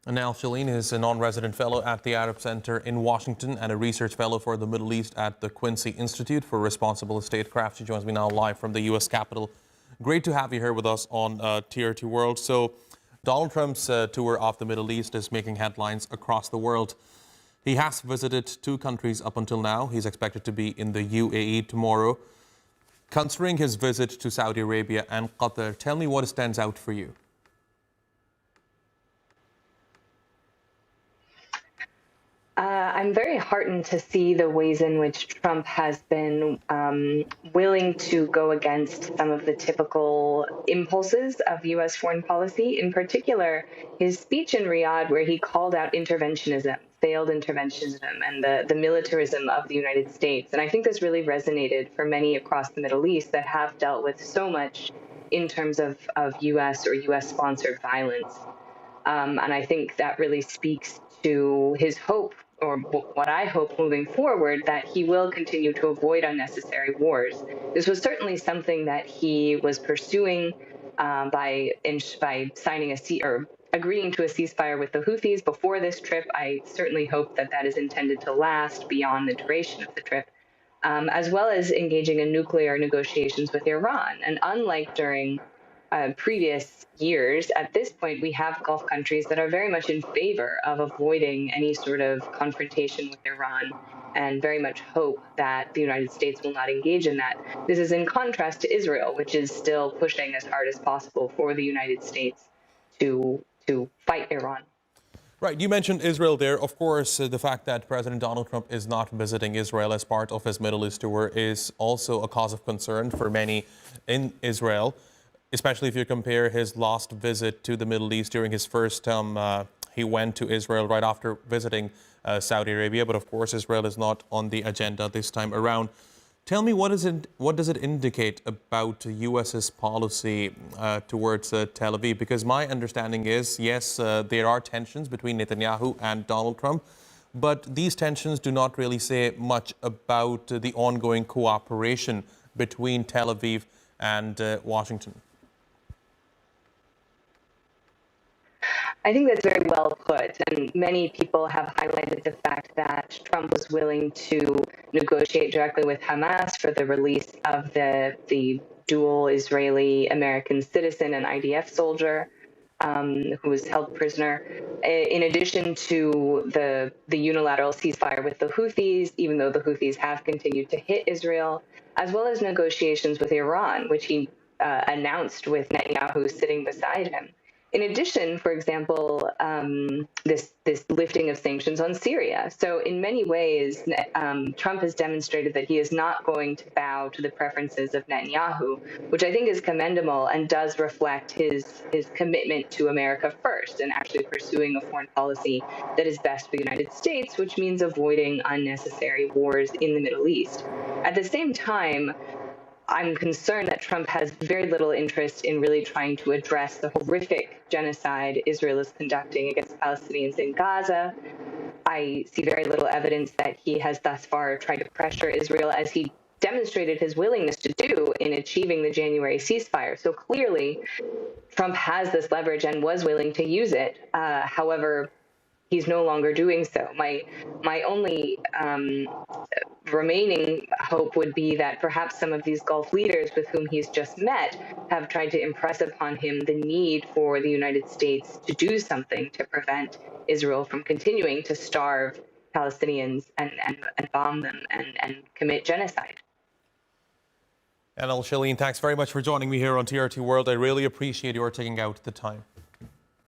Annelle, Sheline is a non-resident fellow at the Arab Center in Washington and a research fellow for the Middle East at the Quincy Institute for Responsible Statecraft. She joins me now live from the U.S. Capitol. Great to have you here with us on TRT World. So, Donald Trump's tour of the Middle East is making headlines across the world. He has visited 2 countries up until now. He's expected to be in the UAE tomorrow. Considering his visit to Saudi Arabia and Qatar, tell me what stands out for you. I'm very heartened to see the ways in which Trump has been willing to go against some of the typical impulses of U.S. foreign policy. In particular, his speech in Riyadh, where he called out interventionism, failed interventionism, and the militarism of the United States. And I think this really resonated for many across the Middle East that have dealt with so much in terms of U.S. or U.S.-sponsored violence. And I think that really speaks to his hope, or what I hope moving forward, that he will continue to avoid unnecessary wars. This was certainly something that he was pursuing by signing or agreeing to a ceasefire with the Houthis before this trip. I certainly hope that that is intended to last beyond the duration of the trip, as well as engaging in nuclear negotiations with Iran. And unlike during previous years, at this point, we have Gulf countries that are very much in favor of avoiding any sort of confrontation with Iran and very much hope that the United States will not engage in that. This is in contrast to Israel, which is still pushing as hard as possible for the United States to fight Iran. Right, you mentioned Israel there. Of course, the fact that President Donald Trump is not visiting Israel as part of his Middle East tour is also a cause of concern for many in Israel, especially if you compare his last visit to the Middle East during his first term. He went to Israel right after visiting Saudi Arabia, but of course Israel is not on the agenda this time around. Tell me, what does it indicate about the U.S.'s policy towards Tel Aviv? Because my understanding is, yes, there are tensions between Netanyahu and Donald Trump, but these tensions do not really say much about the ongoing cooperation between Tel Aviv and Washington. I think that's very well put, and many people have highlighted the fact that Trump was willing to negotiate directly with Hamas for the release of the dual Israeli-American citizen and IDF soldier who was held prisoner, in addition to the unilateral ceasefire with the Houthis, even though the Houthis have continued to hit Israel, as well as negotiations with Iran, which he announced with Netanyahu sitting beside him. In addition, for example, this lifting of sanctions on Syria. So in many ways, Trump has demonstrated that he is not going to bow to the preferences of Netanyahu, which I think is commendable and does reflect his commitment to America first and actually pursuing a foreign policy that is best for the United States, which means avoiding unnecessary wars in the Middle East. At the same time, I'm concerned that Trump has very little interest in really trying to address the horrific genocide Israel is conducting against Palestinians in Gaza. I see very little evidence that he has thus far tried to pressure Israel, as he demonstrated his willingness to do in achieving the January ceasefire. So clearly, Trump has this leverage and was willing to use it. However, he's no longer doing so. My only remaining hope would be that perhaps some of these Gulf leaders with whom he's just met have tried to impress upon him the need for the United States to do something to prevent Israel from continuing to starve Palestinians and bomb them and commit genocide. Annelle, Sheline, thanks very much for joining me here on TRT World. I really appreciate your taking out the time.